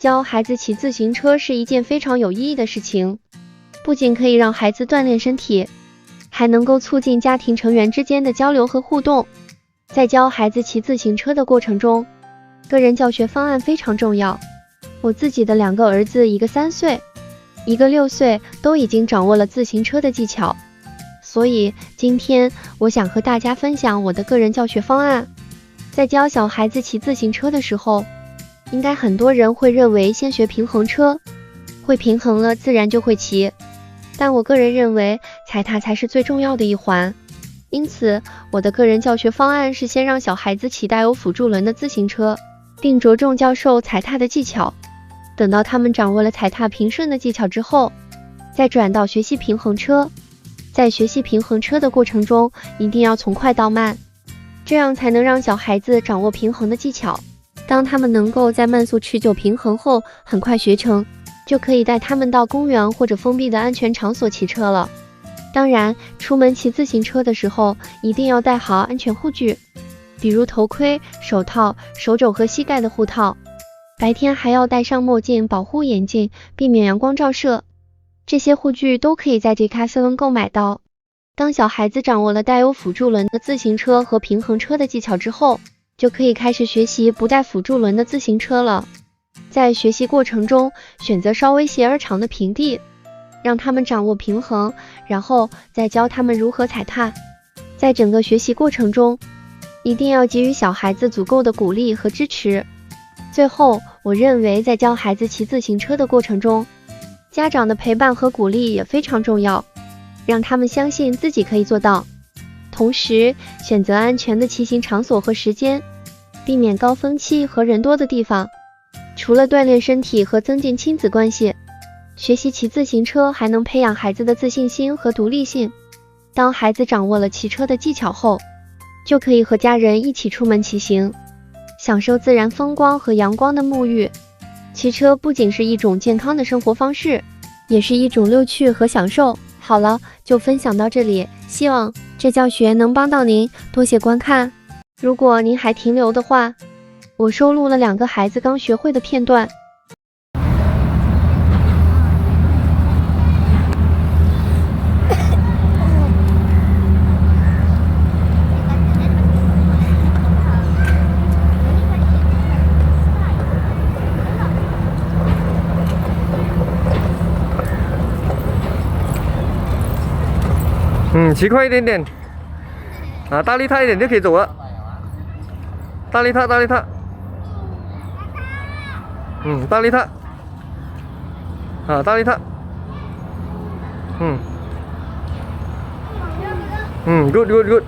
教孩子骑自行车是一件非常有意义的事情，不仅可以让孩子锻炼身体，还能够促进家庭成员之间的交流和互动。在教孩子骑自行车的过程中，个人教学方案非常重要。我自己的2个儿子，一个3岁，一个6岁，都已经掌握了自行车的技巧。所以今天我想和大家分享我的个人教学方案。在教小孩子骑自行车的时候，应该很多人会认为先学平衡车，会平衡了自然就会骑。但我个人认为踩踏才是最重要的一环。因此，我的个人教学方案是先让小孩子骑带有辅助轮的自行车，并着重教授踩踏的技巧。等到他们掌握了踩踏平顺的技巧之后，再转到学习平衡车。在学习平衡车的过程中，一定要从快到慢，这样才能让小孩子掌握平衡的技巧。当他们能够在慢速持久平衡后很快学成，就可以带他们到公园或者封闭的安全场所骑车了。当然，出门骑自行车的时候一定要带好安全护具，比如头盔、手套、手肘和膝盖的护套。白天还要戴上墨镜保护眼睛，避免阳光照射。这些护具都可以在 Decathlon 购买到。当小孩子掌握了带有辅助轮的自行车和平衡车的技巧之后，就可以开始学习不带辅助轮的自行车了。在学习过程中，选择稍微斜而长的平地，让他们掌握平衡，然后再教他们如何踩踏。在整个学习过程中，一定要给予小孩子足够的鼓励和支持。最后，我认为在教孩子骑自行车的过程中，家长的陪伴和鼓励也非常重要，让他们相信自己可以做到。同时，选择安全的骑行场所和时间，避免高峰期和人多的地方。除了锻炼身体和增进亲子关系，学习骑自行车还能培养孩子的自信心和独立性。当孩子掌握了骑车的技巧后，就可以和家人一起出门骑行，享受自然风光和阳光的沐浴。骑车不仅是一种健康的生活方式，也是一种乐趣和享受。好了，就分享到这里，希望这教学能帮到您，多谢观看。如果您还停留的话，我收录了2个孩子刚学会的片段。骑快一点点啊，大力踏一点就可以走了。大力踏，大力踏。大力踏。啊，大力踏。good good good。